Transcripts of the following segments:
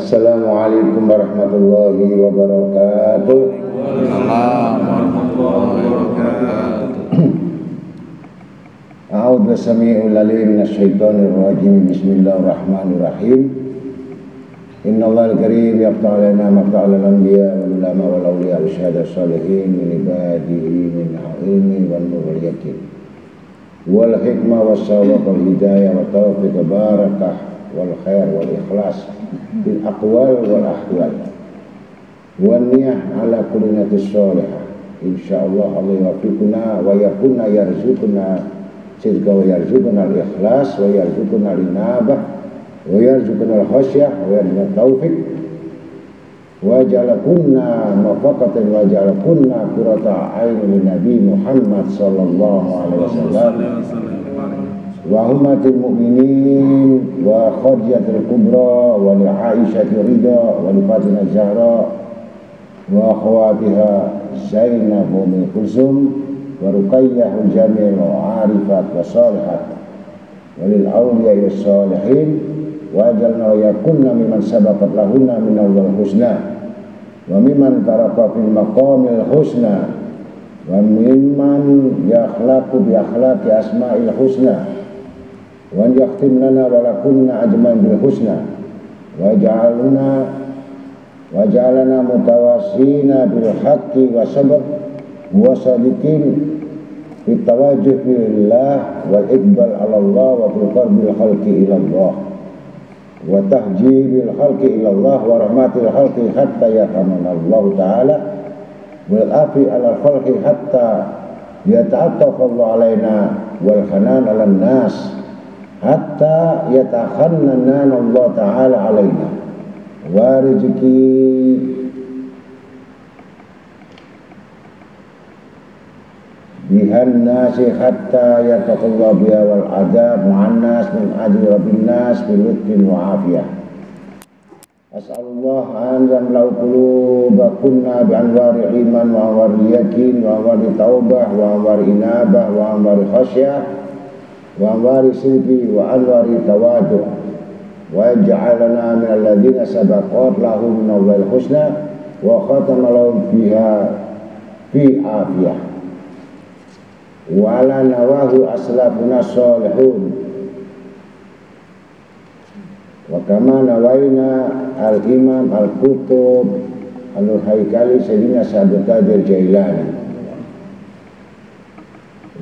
Assalamualaikum warahmatullahi wabarakatuh. A'udzu samii'ul 'aliim minasyaitonir rajiim. Bismillahirrahmanirrahim. Innallahal karim yaqta'u lana maqta'al anbiya wal ulama wal awliya wa syuhada sholihin min ibadihi min ilmi wan nur wal yaqin wal hikmah was sawab wal hidayah wa taufiq barakah wal khair wal ikhlas bil aqwal wal ahwal wan niyah ala kulli niyatis sholihah. Insyaallah Allah yafiquna wa yakunna yarzuquna sidqa wa yarzuquna al-ikhlas wa yarzuquna al-inabah wa yarzuquna al-khasyah wa yarzuquna taufiq wa ja'alakunna mafaqatan wa ja'alakunna qurrata a'yun Nabi Muhammad sallallahu alaihi wasallam wa ummatil mu'minin wa khadijatul kubra wa li Aisyati ridha wa li Fatimah Zahra wa akhwatiha Zainab wa Ummu Kulsum wa Ruqayyah jamil wa arifat wa salihat walil awliya was salihin wa ajalna yakunna mimman sabaqat lahunna min awwal husna wa mimman taraka fil maqamil husna wa mimman yakhlaqu bi akhlaqi asma'il husna wa yakhtim lana wa lakunna ajmain bil husna wa ja'alna mutawassina bil haqqi wa sabr wa sadiqin fit tawajjuh billah wal iqbal ala Allah wa fil qarbil khalqi ila Allah wa tahjibil khalqi ila Allah wa rahmatil khalqi hatta yarhamana Allah ta'ala wal afi ala khalqi hatta yata'attaf Allah alaina wal hanan ala nas hatta yatakhannan Allah ta'ala alaina wa rizqi bihan nasi hatta yataqallahu biha wal adab ma'an nas min ajli rabbin nas bi lutfin wa afiyah. As'alullah an yamlau qulubakunna bi anwari iman wa anwari yakin wa anwari taubah wa anwari inabah wa anwari khasyah wa anwari sidqi wa anwari tawaduh wa yaj'alana min alladhina sabaqat lahum min Allahil husna wa khatama lahum fiha fi afiyah wala nawahu aslafuna sholihun wa kama nawaina al-imam al-kutub al-haikali sayyidina Syabul Qadir Jailani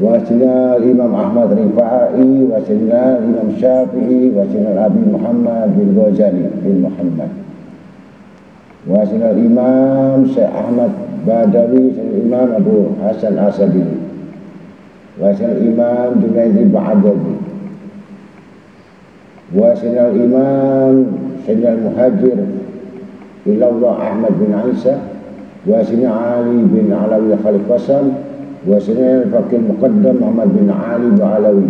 wa sayyidina imam Ahmad Rifai wa sayyidina imam Syafi'i wa sayyidina Abi Muhammad bin Ghazali bin Muhammad wa sayyidina imam Syekh Ahmad Badawi sayyidina imam Abu Hasan Asadi wasil imam Junaidi Ba'adadi wasil imam Sayyidina Muhajir ilallah Ahmad bin Isa wasil Ali bin Alawi Khalif Qasam wasil Fakir Muqaddam Muhammad bin Ali Ba'alawi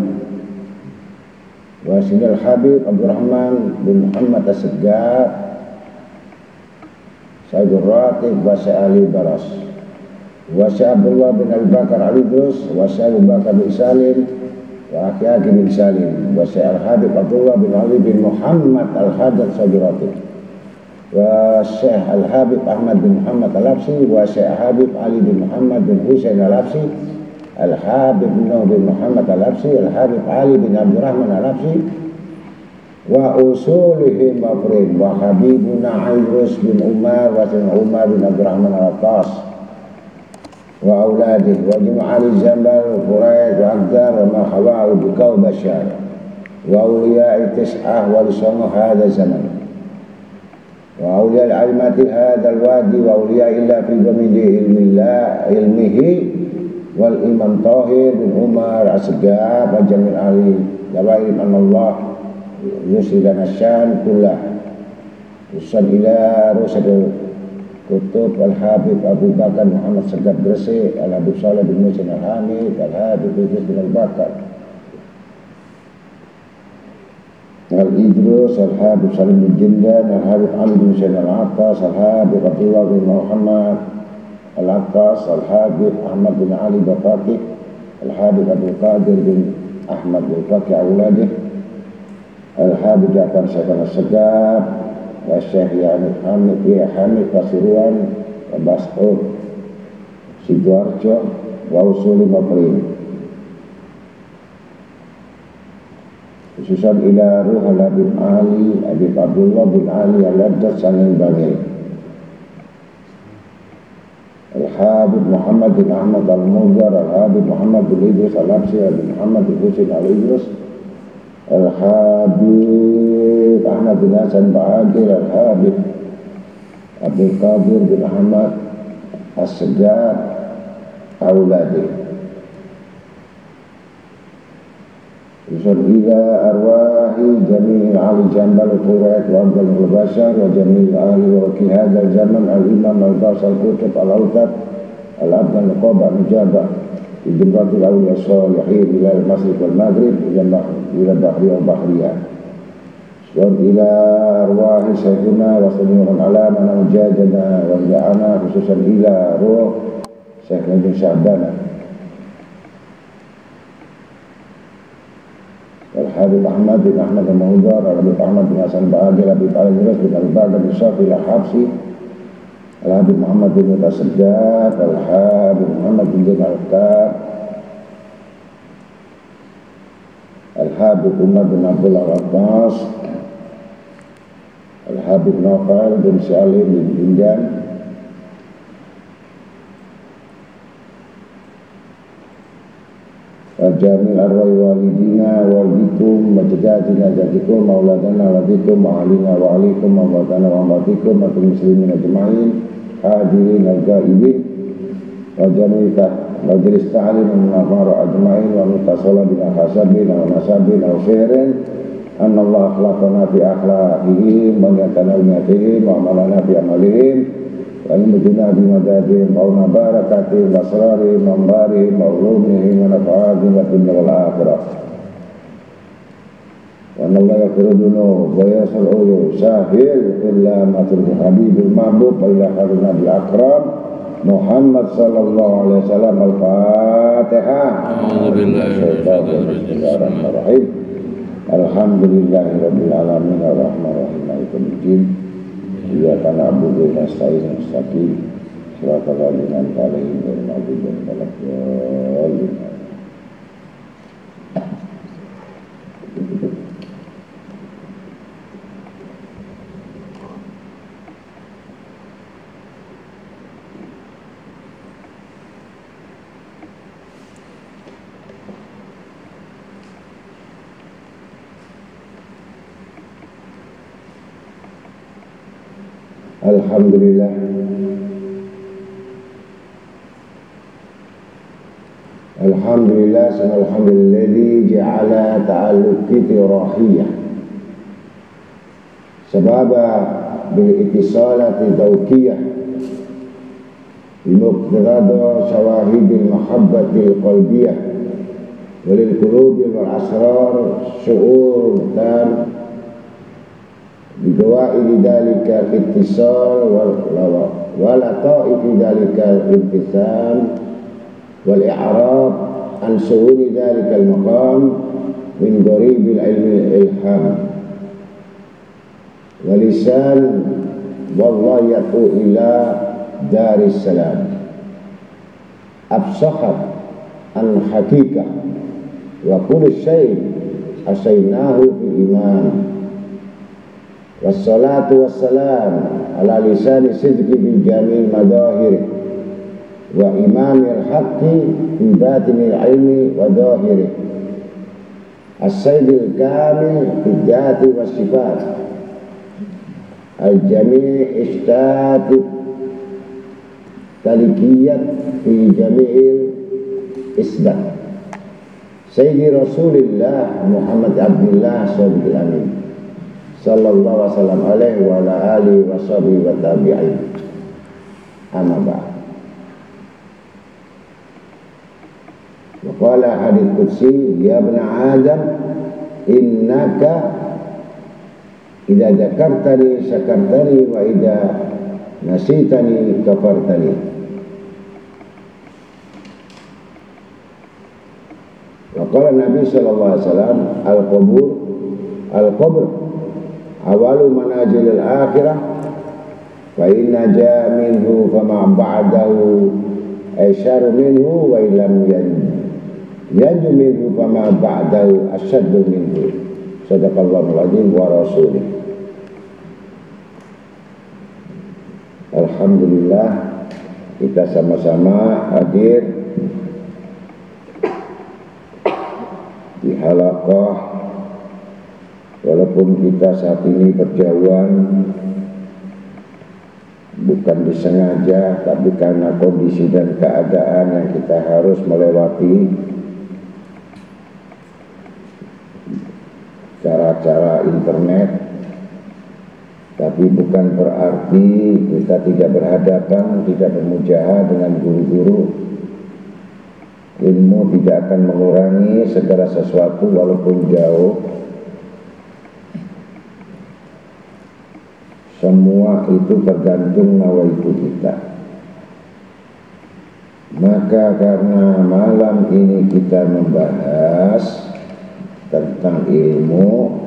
wasil Habib Abdurrahman bin Muhammad As-Seggar Sayyidur Ratib Wasa Ali Baras wa Abdullah bin Abi Bakar Al-Idrus wa Abu Bakar bin Salim wa Aki bin Salim wa Al-Habib Abdullah bin Ali bin Muhammad Al-Haddad Sabirati wa Syekh Al-Habib Ahmad bin Muhammad Al-Absi wa Syekh Habib Ali bin Muhammad bin Husain Al-Absi Al-Habib Nuh bin Muhammad Al-Absi Al-Habib Ali bin Abdurrahman Al-Absi wa usulihim mafrin wa Habibuna Idrus bin Umar wa Umar bin Abdurrahman Al-Attas wa auladih wa jum'ali Jambal Quraid wa Aqdar wa ma khawa'u bikau Bashar wa awliya'i tis'ah wa lisanu hadha zaman wa awliya'i al-alimati hadha al-wadi wa awliya'i illa fi jamili ilmihi wal imam Tahir bin Umar As-Segaf wa jamil ali jawaim anallah yusidan asyan kullah usan ila rusadul Kutub Al-Habib Abu Bakar Muhammad Segaf Gresik Al-Habib Saleh bin Musin Al-Hamid Al-Habib Idris bin Al-Bakar Al-Idrus Al-Habib Salim bin Jindan Al-Habib Ali bin Musin Al-Attas Al-Habib Abdullah bin Muhammad Al-Attas Al-Habib Ahmad bin Ali Bafaqih Al-Habib Abdul Qadir bin Ahmad bin Faqih Auladih Al-Habib Ja'far Syekh As-Segaf wa Syekh Hamid Pasuruan wa Basur Sidoarjo wa Usuli Maprim, khususan ila ruh Habib Ali Habib Abdullah bin Ali Al-Addas Sanin Bangil, Al-Habib Muhammad bin Ahmad Al-Mudhar, Al-Habib Muhammad bin Idris Al-Absi, Habib Muhammad bin Husin Al-Idris, Al-Habib Ahmad bin Hasan Ba'adil, Al-Habib Abdul Qadir bin Ahmad As-Sajjad Auladi, ila arwahi jami'il ahli Jambal Qurayat wa Abdul Mubashar wa jami'il ahli wa wakil hadal zaman al-imam al-bas al-kutub al-awtab al-abd al-nuqaba mujabah di jembatul awliya salihin ila al-masrik wal-maghrib ila bahri wal-bahriyah wa ila arwahi syekhuna wa sami'un alamana mujajana wa ila'ana khususan ila ruh Syekh Ibn Sya'bana, Al-Habib Ahmad bin Ahmad Al-Mahudar, Al-Habib Ahmad bin Hasan Ba'adil, Al-Habib Al-Miras bin Al-Baghdad bin Syafi Al-Habsi, Al-Habib Muhammad bin Al-Sajjad, Al-Habib Muhammad bin Al-Qab, Al-Habib Umar bin Abdul Al-Abbas, Al-Habib Naufal bin Salim bin Binjan, Jamil arwai walidina walidikum majdatina jadikum mauladana wadikum ma'alina wa'alikum ma'abatana wa'amatikum ma'atul muslimin ajma'in hadirin al-gaibin wa jamilkah majlis ta'alim al-nafara ajma'in wa mutasala bina khasabin wa nasabin wa syirin anna Allah akhlaqana fi akhlaqihim wa nyatana unyatihim wa amalana fi amalihim al-mujuna bimadadihim wa barakatihim wa asrarihim wa ambarihim wa ulumihim wa nafa'adihim wa dunya wal akhirah wa Allah yaghfiru dhunub wa yasal uyub sahil illa matul habibul mahbub wa ila khairun nabil akram Muhammad sallallahu alaihi wasallam. Al-Fatihah. Bismillahirrahmanirrahim. Alhamdulillahirabbil alamin arrahmanir rahim maliki yaumiddin. Iyyaka na'budu wa nasta'iinu mustaqim shiratal ladzina an'amta 'alaihim ghairil maghdubi 'alaihim waladdallin. Alhamdulillah, alhamdulillah, alhamdulilladzi ja'ala ta'alluqi rahiyah sababa bil ittisalati dawqiyah bimuqtada syawahidil mahabbatil qalbiyah walil qulubi wal asrar syu'ur dan bidawa'i dalika ittisal wal lata'ifi dalika ibtisam wal i'rab an suhuli dalika al maqam min gharibil ilmi ilham wal lisan wallahi yatu ila daris salam absahat an haqiqah wa kullu syai' asaynahu fi iman. Wassalatu wassalam ala lisani sidqi bil jamil madahir wa imamil haqqi fi batinil ilmi wa dahir as-sayyidil kamil fi dhati was sifat al-jami' istati talikiyat fi jami'il isbat sayyidi rasulillah Muhammad Abdullah Sadiqil Amin sallallahu wasallam alaihi wa ala alihi wa sahbihi wa tabi'in. Amma ba'd. Wa qala hadits qudsi ya ibn Adam innaka idza dzakartani syakartani wa idza nasitani kafartani. Wa qala Nabi sallallahu alaihi wasallam al-qabr awalu manazilil akhirah fa inna ja minhu fama ba'dahu aisyaru minhu wa ilam yanju minhu fama ba'dahu asyaddu minhu. Sadaqallahul azim wa rasulih. Alhamdulillah, kita sama-sama hadir di halaqah, walaupun kita saat ini berjauhan, bukan disengaja, tapi karena kondisi dan keadaan yang kita harus melewati cara-cara internet, tapi bukan berarti kita tidak berhadapan, tidak bermujahadah dengan guru-guru. Ilmu tidak akan mengurangi segala sesuatu walaupun jauh. Semua itu tergantung nawaitu kita. Maka karena malam ini kita membahas tentang ilmu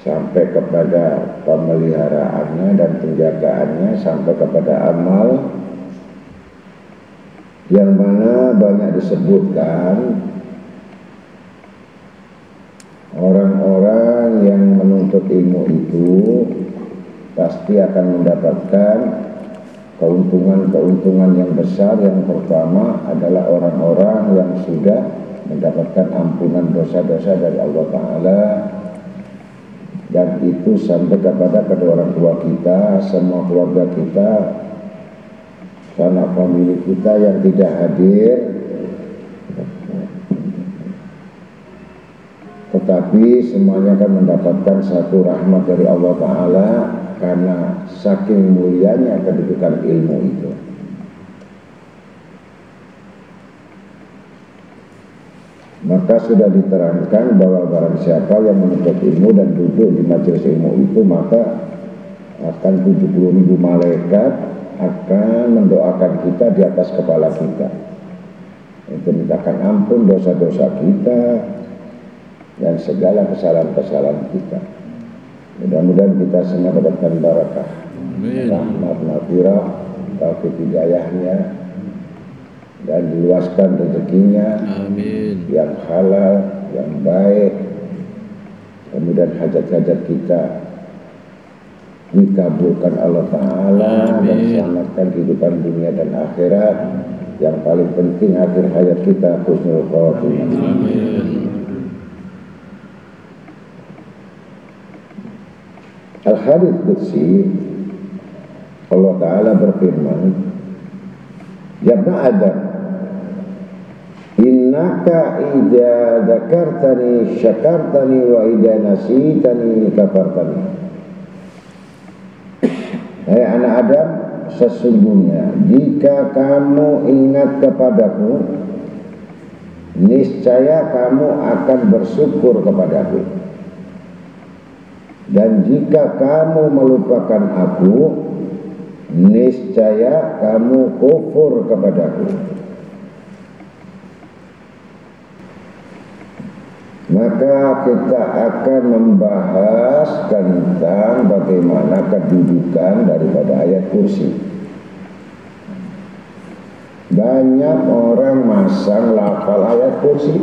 sampai kepada pemeliharaannya dan penjagaannya, sampai kepada amal, yang mana banyak disebutkan orang-orang yang menuntut ilmu itu pasti akan mendapatkan keuntungan-keuntungan yang besar. Yang pertama adalah orang-orang yang sudah mendapatkan ampunan dosa-dosa dari Allah Ta'ala, dan itu sampai kepada kedua orang tua kita, semua keluarga kita, sanak famili kita yang tidak hadir, tetapi semuanya akan mendapatkan satu rahmat dari Allah Ta'ala karena saking mulianya kedudukan ilmu itu. Maka sudah diterangkan bahwa barang siapa yang menuntut ilmu dan duduk di majelis ilmu itu, maka akan 70.000 malaikat akan mendoakan kita di atas kepala kita, untuk mintakan ampun dosa-dosa kita dan segala kesalahan-kesalahan kita. Mudah-mudahan kita semua mendapatkan barakah, rahmat, maghfirah, taufik hidayahnya, dan diluaskan rezekinya. Amin. Yang halal, yang baik. Kemudian hajat-hajat kita dikabulkan Allah Ta'ala. Amin. Dan selamatkan kehidupan dunia dan akhirat. Yang paling penting akhir hayat kita husnul khotimah. Amin. Al-Hadits Qudsi, Allah Ta'ala berfirman, ya ibna Adam, innaka idza dzakartani syakartani wa idza nasitani kafartani. Hai anak Adam, sesungguhnya jika kamu ingat kepadaku, niscaya kamu akan bersyukur kepadaku, dan jika kamu melupakan aku, niscaya kamu kufur kepadaku. Maka kita akan membahas tentang bagaimana kedudukan daripada ayat kursi. Banyak orang masang lafal ayat kursi,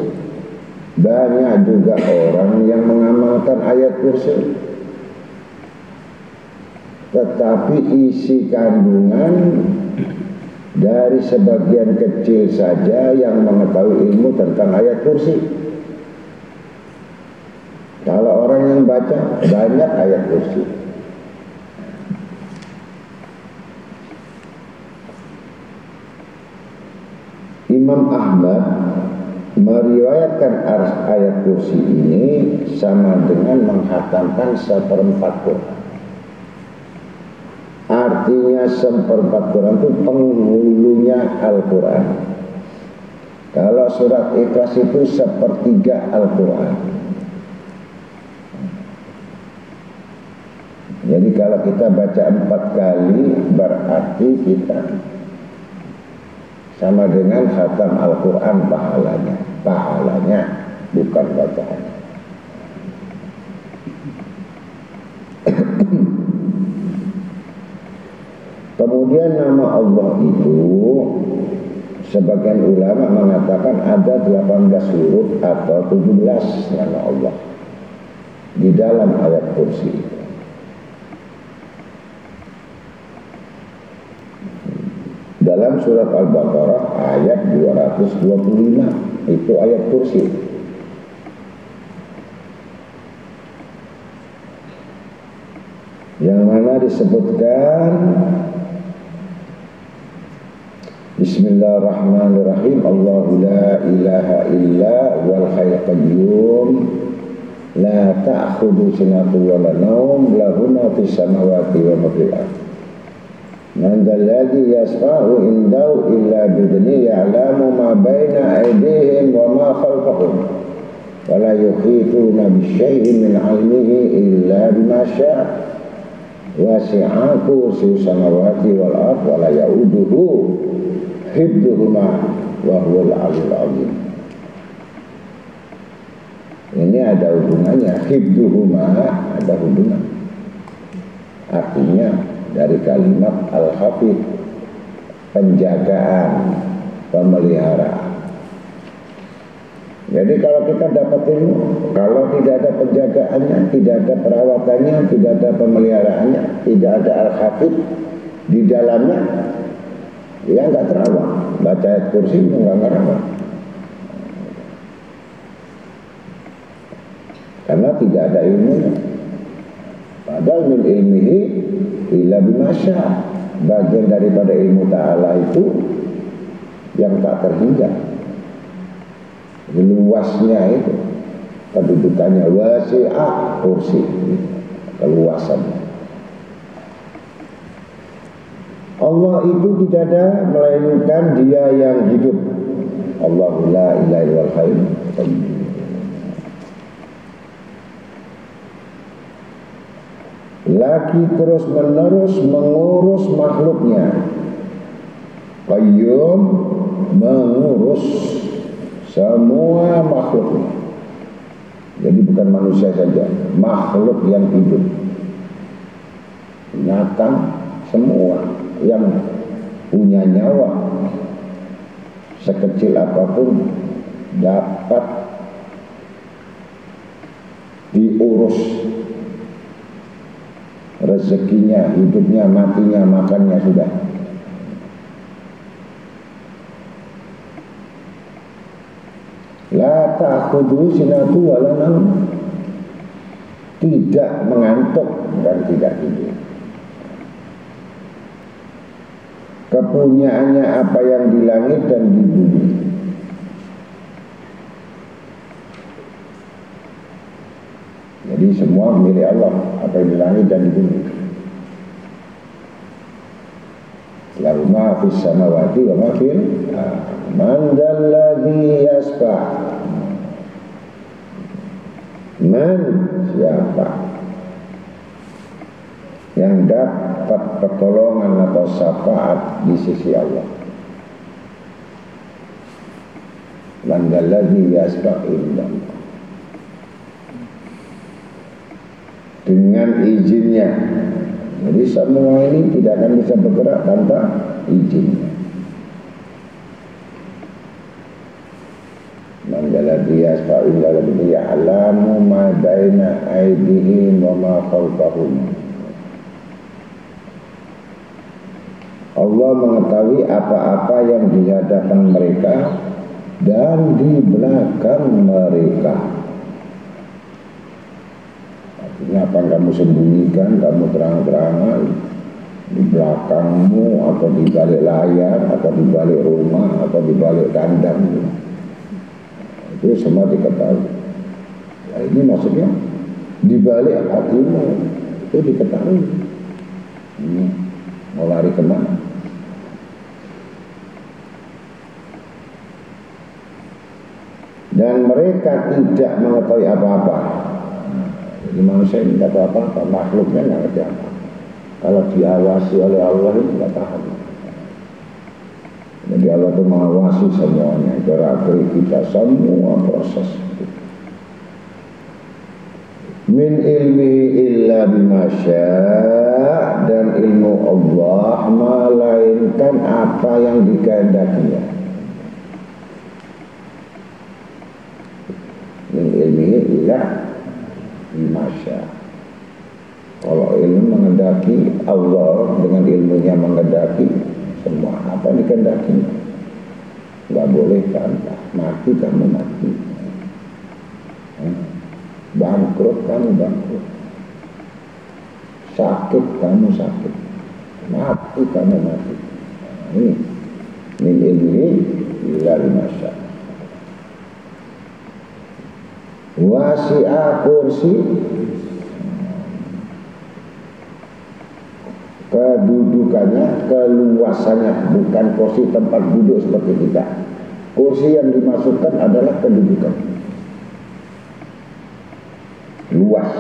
banyak juga orang yang mengamalkan ayat kursi, tetapi isi kandungan dari sebagian kecil saja yang mengetahui ilmu tentang ayat kursi. Kalau orang yang baca banyak ayat kursi, Imam Ahmad meriwayatkan ayat kursi ini sama dengan menghatamkan seperempat Quran. Artinya seperempat Quran itu penghulunya Al-Quran. Kalau surat Ikhlas itu sepertiga Al-Quran. Jadi kalau kita baca 4 kali, berarti kita sama dengan khatam Al-Quran pahalanya. Pahalanya, bukan bacaannya. Kemudian nama Allah itu sebagian ulama mengatakan ada 18 huruf atau 17 nama Allah di dalam ayat kursi. Dalam surat Al-Baqarah ayat 225 itu ayat kursi. Yang mana disebutkan Bismillahirrahmanirrahim. Allahu la ilaha illa wal hayyul qayyum la ta'khudhu sinatun wa la nawm lahu ma fis samawati wa ma fil ardh. Man dzalladzi yashfa'u indahu illa bi'idhnihi ya'lamu ma baina aydihim wa ma khalfahum wa la yuhituna bi syai'in min 'ilmihi illa bima syaa' wasi'a kursiyyuhu samawati wal ardh wa la ya'uduhu hibduhuma wa huwal 'aliyyul 'azim. Ini ada hubungannya, hibduhuma ada hubungan. Artinya dari kalimat al-hafid, penjagaan, pemeliharaan. Jadi kalau kita dapat ilmu, kalau tidak ada penjagaannya, tidak ada perawatannya, tidak ada pemeliharaannya, tidak ada al-hafid di dalamnya, ya nggak terawat. Baca ayat kursi nggak ngerawat, karena tidak ada ilmunya. Padahal min ilmihi illa bimasya, bagian daripada ilmu ta'ala itu yang tak terhingga, luasnya itu, kedudukannya, wasi'ah kursi, keluasannya. Allah itu tidak ada melainkan Dia yang hidup. Allahu la ilaha illal hayyul qayyum. Lagi terus menerus mengurus makhluknya. Qayyum, mengurus semua makhluknya. Jadi bukan manusia saja, makhluk yang hidup, binatang, semua yang punya nyawa sekecil apapun dapat diurus. Rezekinya, hidupnya, matinya, makannya sudah. La ta'khudhu sinatu wa la nawm, tidak mengantuk dan tidak tidur. Kepunyaannya apa yang di langit dan di bumi. Jadi semua milik Allah, apa yang di langit dan di bumi. Lahu ma fis samawati wa ma fil ardh. Man dzalladzi yasfa'. Man, siapa yang dapat pertolongan atau syafaat di sisi Allah. Man dzalladzi yasfa' indahu, dengan izinnya. Jadi semua ini tidak akan bisa bergerak tanpa izinnya. Man dzalladzi yashfa'u illa bihi ya'lamu ma baina aydihim wa ma khalfahum. Allah mengetahui apa-apa yang di hadapan mereka dan di belakang mereka. Apa yang kamu sembunyikan, kamu terang-terangan di belakangmu, atau di balik layar, atau di balik rumah, atau di balik kandang, itu semua diketahui. Nah, ini maksudnya di balik hatimu itu diketahui. Ini mau lari kemana? Dan mereka tidak mengetahui apa-apa. Jadi manusia ini tidak tahu apa-apa, makhluknya tidak ngerti apa. Kalau diawasi oleh Allah itu tidak tahu. Jadi Allah itu mengawasi semuanya, gerak-gerik kita, semua proses. min ilmi illa bimasya, dan ilmu Allah melainkan apa yang dikehendakinya. Min ilmi illa bimasya. Kalau ilmu mengendaki, Allah dengan ilmunya mengendaki semua apa yang dikehendakinya. Gak boleh bantah, mati kamu mati, bangkrut kamu bangkrut, sakit kamu sakit, mati kamu mati. Ini min ilmi illa bimasya. Wasi'a kursi, kedudukannya, keluasannya, bukan kursi tempat duduk seperti kita. Kursi yang dimasukkan adalah kedudukan, luas,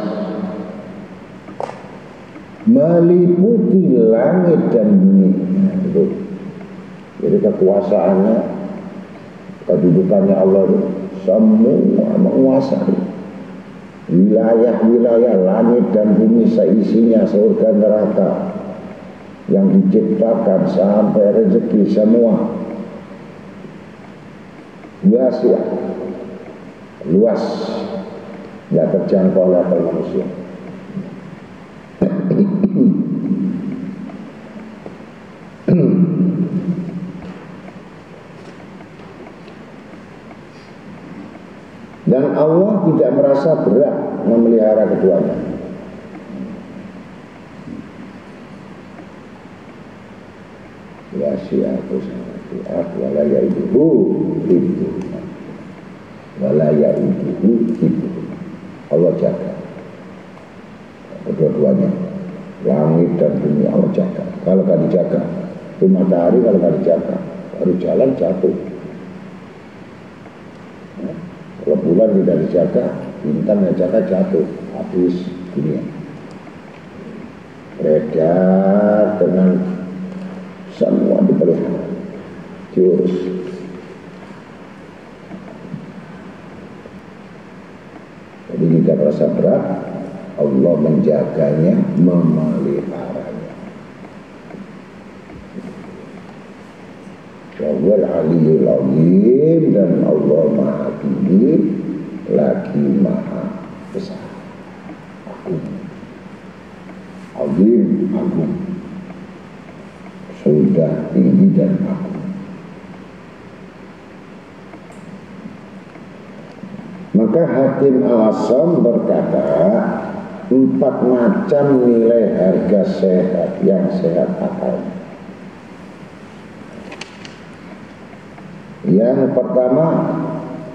meliputi langit dan bumi. Jadi kekuasaannya, kedudukannya Allah itu semua menguasai wilayah-wilayah langit dan bumi seisinya, surga neraka yang diciptakan sampai rezeki semua. Wasi'a, luas, tidak terjangkau oleh akal manusia. Dan Allah tidak merasa berat memelihara keduanya. Wasi'atu sangat wala yaiduhu itu, wala yaiduhu itu. Allah jaga kedua-duanya, langit dan bumi Allah jaga. Kalau gak dijaga, itu matahari kalau gak dijaga baru jalan jatuh. Kalau bulan tidak dijaga, bintang yang jaga jatuh, habis dunia. Beredar dengan semua dipelihara, diurus. Jadi tidak merasa berat, Allah menjaganya, memeliharanya. Wal Aliyul Azim, dan Allah Maha Tinggi lagi Maha Besar. Agung, Azim, agung, sudah tinggi dan agung. Maka Hakim Al-Asam berkata, 4 macam nilai harga sehat yang sehat akal. Yang pertama,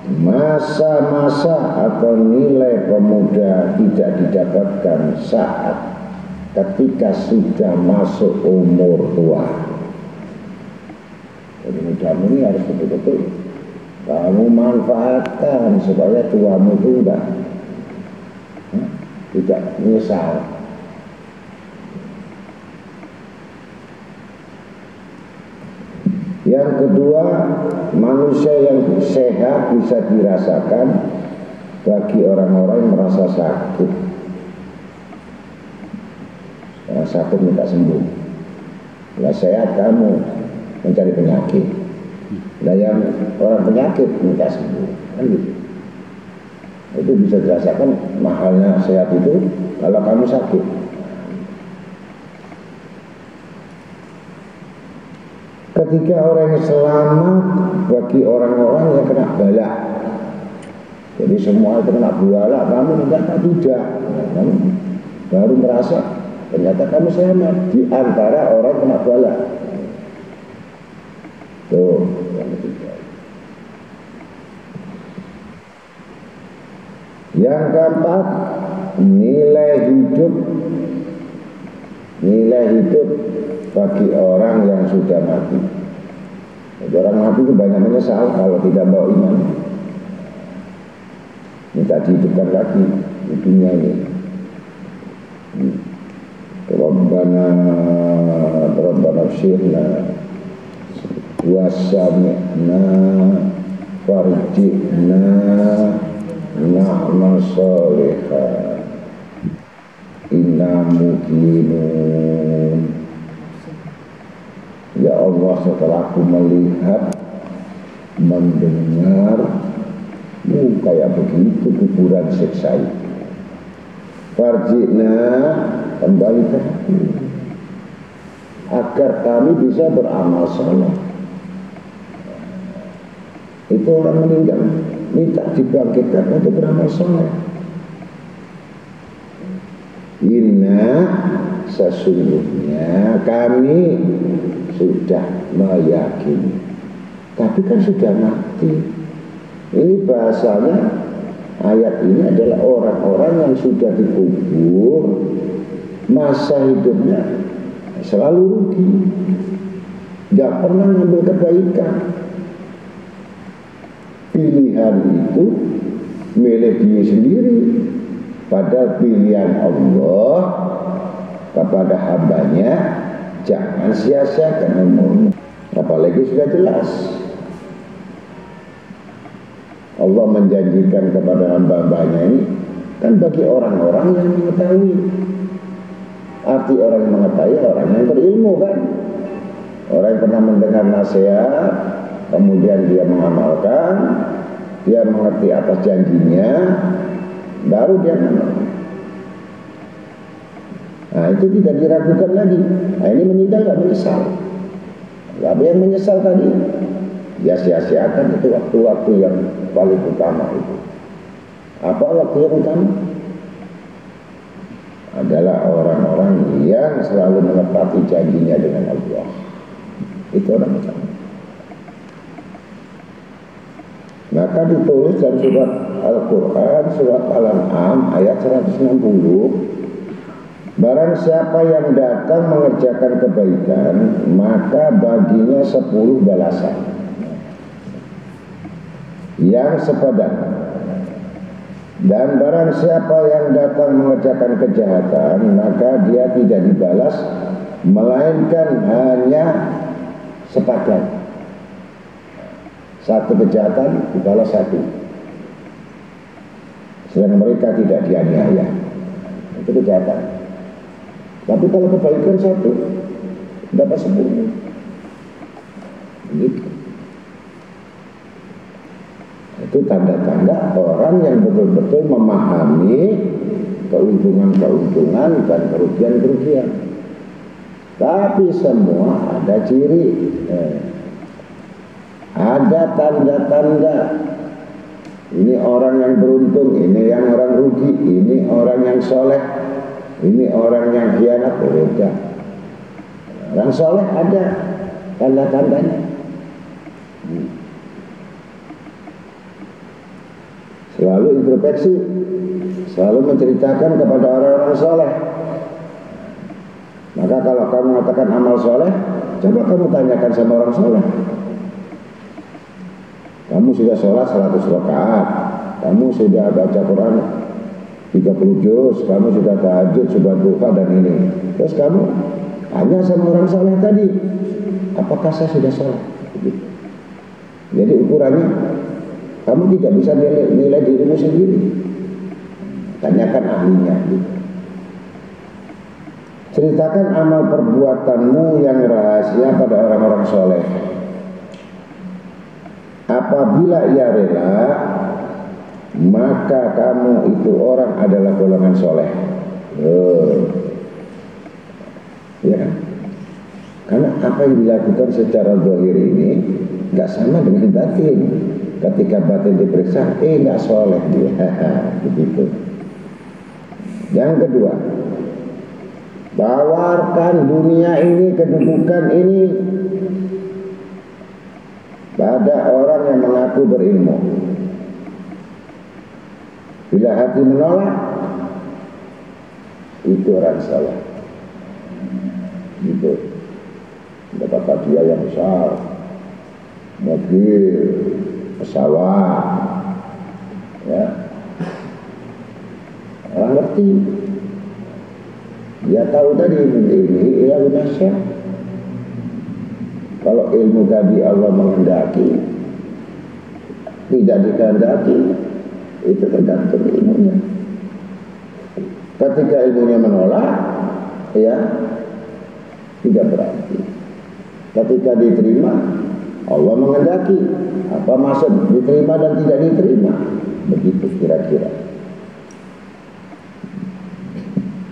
masa-masa atau nilai pemuda tidak didapatkan saat ketika sudah masuk umur tua. Jadi mudamu ini harus betul-betul kamu manfaatkan supaya tuamu itu tidak menyesal. Yang kedua, manusia yang sehat bisa dirasakan bagi orang-orang yang merasa sakit. Yang sakit minta sembuh. Yang sehat kamu mencari penyakit. Nah, yang orang penyakit minta sembuh, kan gitu. Itu bisa dirasakan mahalnya sehat itu kalau kamu sakit. Ketika orang yang selamat bagi orang-orang yang kena bala. Jadi semua itu kena bala, kamu tidak. Kamu baru merasa ternyata kamu selamat di antara orang kena bala. Tuh, yang ketiga. Yang keempat, nilai hidup bagi orang yang sudah mati. Jadi orang mati itu banyak menyesal kalau tidak bawa iman. Minta dihidupkan lagi di dunia ini. Rabbana firna wasami'na farji'na na'mal salihah inna muqinun. Ya Allah, setelah aku melihat, mendengar kayak begitu kuburan siksa itu, farji'na, kembali ke aku agar kami bisa beramal saleh. Itu orang meninggal minta dibangkitkan untuk beramal saleh. Inna, sesungguhnya kami sudah meyakini, tapi kan sudah mati. Ini bahasanya, ayat ini adalah orang-orang yang sudah dikubur, masa hidupnya selalu rugi, gak pernah ngambil kebaikan. Pilihan itu milik diri sendiri, padahal pilihan Allah kepada hambanya jangan sia-siakan umurmu. Apalagi sudah jelas Allah menjanjikan kepada hamba-hambanya ini kan bagi orang-orang yang mengetahui. Arti orang yang mengetahui, orang yang berilmu kan. Orang yang pernah mendengar nasihat, kemudian dia mengamalkan, dia mengerti atas janjinya, baru dia mengamalkan. Nah itu tidak diragukan lagi. Nah ini meninggal gak menyesal. Tapi yang menyesal tadi, ya sia-siakan itu waktu-waktu yang paling utama itu. Apa waktu yang utama? Adalah orang-orang yang selalu menepati janjinya dengan Allah. Itu orang utama. Maka ditulis dalam surat Al-Quran, surat Al-An'am ayat 160, barang siapa yang datang mengerjakan kebaikan, maka baginya 10 balasan yang sepadan. Dan barang siapa yang datang mengerjakan kejahatan, maka dia tidak dibalas, melainkan hanya sepadan. Satu kejahatan dibalas 1, sedangkan mereka tidak dianiaya. Itu kejahatan. Tapi kalau kebaikan 1 dapat 10. Gitu. Itu tanda-tanda orang yang betul-betul memahami keuntungan-keuntungan dan kerugian-kerugian. Tapi semua ada ciri, ada tanda-tanda. Ini orang yang beruntung, ini yang orang rugi, ini orang yang soleh, ini orang yang khianat. Beda. Orang soleh ada tanda-tandanya. Selalu introspeksi, selalu menceritakan kepada orang-orang soleh. Maka kalau kamu mengatakan amal soleh, coba kamu tanyakan sama orang soleh. Kamu sudah sholat 100 rakaat, kamu sudah baca Quran 30 juz, kamu sudah tahajud, sudah duha dan ini. Terus kamu tanya sama orang soleh tadi, apakah saya sudah sholat? Jadi ukurannya, kamu tidak bisa nilai dirimu sendiri. Tanyakan ahlinya. Ceritakan amal perbuatanmu yang rahasia pada orang-orang soleh. Apabila ia rela, maka kamu itu orang adalah golongan soleh. Ya, karena apa yang dilakukan secara zahir ini nggak sama dengan batin. Ketika batin diperiksa, nggak soleh dia. Begitu. Yang kedua, tawarkan dunia ini, kedudukan ini pada orang yang mengaku berilmu. Bila hati menolak, itu orang salah. Gitu. Dapat hadiah yang besar, mobil, pesawat, ya. Orang ngerti. Dia tahu tadi ini ilmu nasyah. Kalau ilmu tadi Allah menghendaki, tidak dikehendaki, itu tergantung ilmunya. Ketika ilmunya menolak, ya tidak berarti. Ketika diterima, Allah mengendaki. Apa maksud diterima dan tidak diterima? Begitu kira-kira.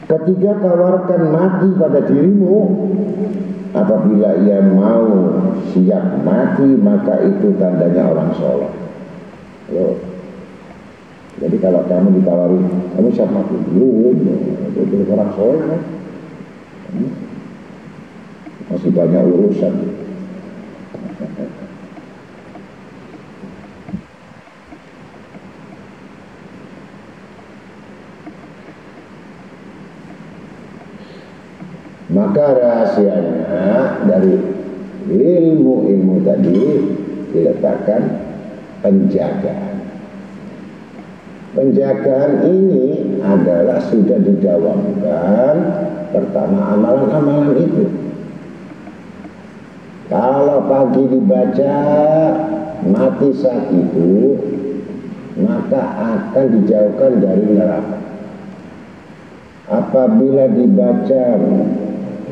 Ketika tawarkan mati pada dirimu, apabila ia mau siap mati, maka itu tandanya orang soleh. Loh. Jadi kalau kamu ditawari, kamu siap mati dulu, itu orang soleh kan? Masih banyak urusan. Maka rahasianya dari ilmu-ilmu tadi diletakkan penjagaan. Penjagaan ini adalah sudah didawamkan pertama amalan-amalan itu. Kalau pagi dibaca mati saat itu, maka akan dijauhkan dari neraka. Apabila dibaca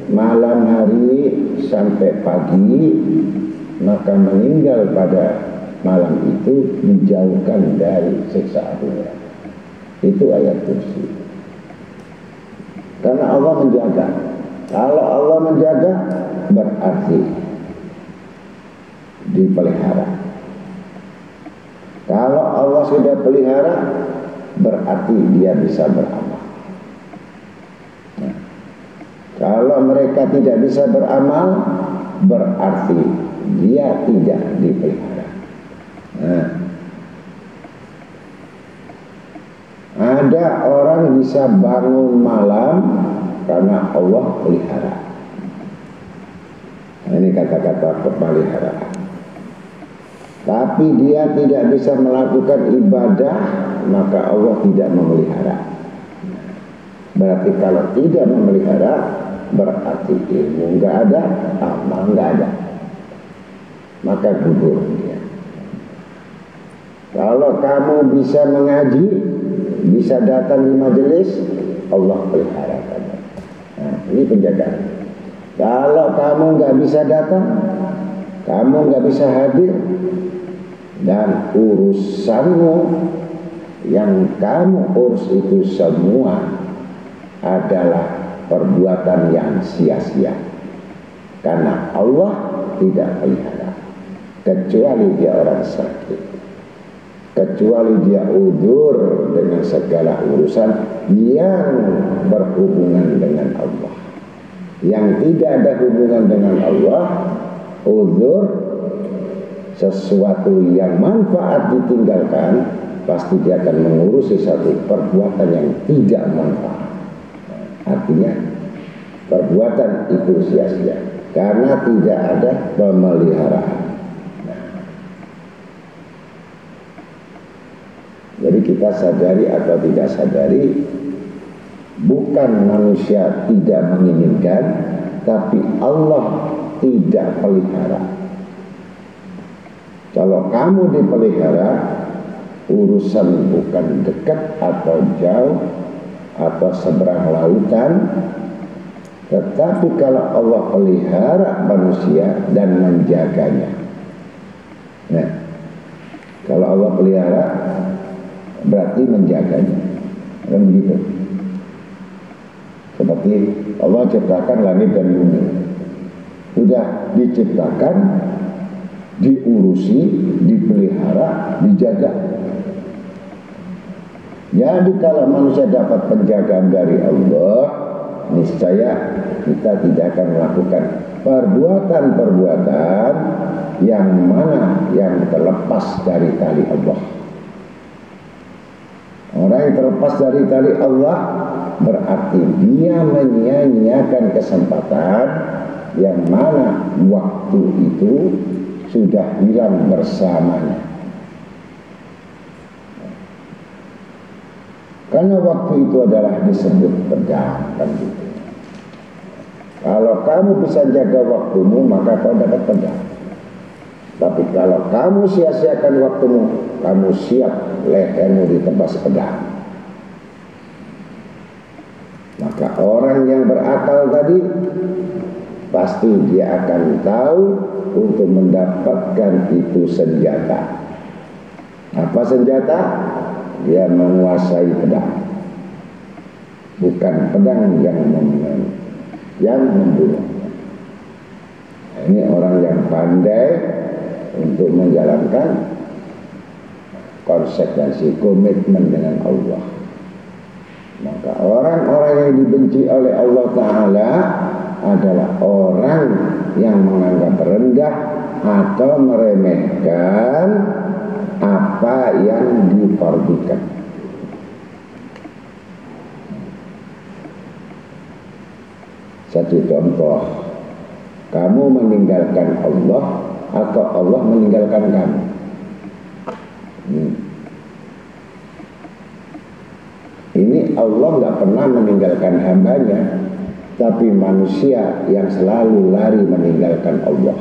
malam hari sampai pagi, maka meninggal pada malam itu dijauhkan dari siksa api neraka. Itu ayat kursi. Karena Allah menjaga. Kalau Allah menjaga, berarti dipelihara. Kalau Allah sudah pelihara, berarti dia bisa beramal. Nah, kalau mereka tidak bisa beramal, berarti dia tidak dipelihara. Nah, ada orang bisa bangun malam karena Allah pelihara. Nah, ini kata-kata kepeliharaan. Tapi dia tidak bisa melakukan ibadah, maka Allah tidak memelihara. Berarti kalau tidak memelihara, berarti ilmu enggak ada, amal enggak ada. Maka gugur dia. Kalau kamu bisa mengaji, bisa datang di majelis, Allah pelihara kamu. Nah, ini penjagaan. Kalau kamu enggak bisa datang, kamu enggak bisa hadir, dan urusanmu yang kamu urus itu semua adalah perbuatan yang sia-sia, karena Allah tidak pelihara, kecuali dia orang sakit, kecuali dia udzur dengan segala urusan yang berhubungan dengan Allah. Yang tidak ada hubungan dengan Allah, udzur sesuatu yang manfaat ditinggalkan, pasti dia akan mengurusi satu perbuatan yang tidak manfaat. Artinya perbuatan itu sia-sia karena tidak ada pemeliharaan. Jadi kita sadari atau tidak sadari, bukan manusia tidak menginginkan, tapi Allah tidak pelihara. Kalau kamu dipelihara, urusan bukan dekat atau jauh atau seberang lautan, tetapi kalau Allah pelihara manusia dan menjaganya. Nah, kalau Allah pelihara berarti menjaganya, kan begitu. Seperti Allah ciptakan langit dan bumi, sudah diciptakan, diurusi, dipelihara, dijaga. Jadi kalau manusia dapat penjagaan dari Allah, niscaya kita tidak akan melakukan perbuatan-perbuatan yang mana yang terlepas dari tali Allah. Orang yang terlepas dari tali Allah berarti dia menyia-nyiakan kesempatan yang mana waktu itu sudah hilang bersamanya. Karena waktu itu adalah disebut pedang, kan gitu. Kalau kamu bisa jaga waktumu, maka kau dapat pedang. Tapi kalau kamu sia-siakan waktumu, kamu siap lehermu ditebas pedang. Maka orang yang berakal tadi pasti dia akan tahu untuk mendapatkan itu senjata. Apa senjata? Dia menguasai pedang. Bukan pedang yang membunuh. Ini orang yang pandai untuk menjalankan konsekuensi komitmen dengan Allah. Maka orang-orang yang dibenci oleh Allah Ta'ala adalah orang yang menganggap rendah atau meremehkan apa yang difardukan. Satu contoh, kamu meninggalkan Allah atau Allah meninggalkan kamu. Ini Allah nggak pernah meninggalkan hambanya, tapi manusia yang selalu lari meninggalkan Allah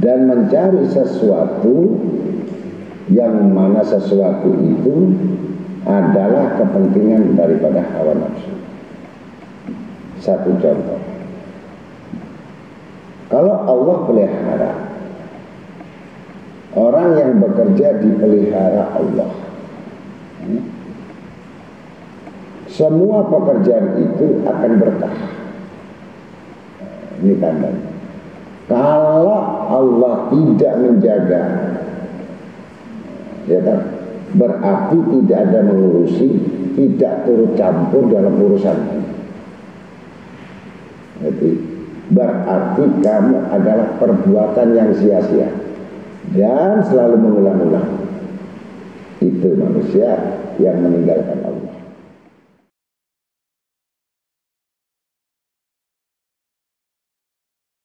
dan mencari sesuatu yang mana sesuatu itu adalah kepentingan daripada hawa nafsu. Satu contoh, kalau Allah pelihara, orang yang bekerja dipelihara Allah. Semua pekerjaan itu akan berkah. Ini tandanya. Kalau Allah tidak menjaga, ya kan, berarti tidak ada mengurusi, tidak turut campur dalam urusan. Jadi berarti kamu adalah perbuatan yang sia-sia dan selalu mengulang-ulang. Itu manusia yang meninggalkan Allah.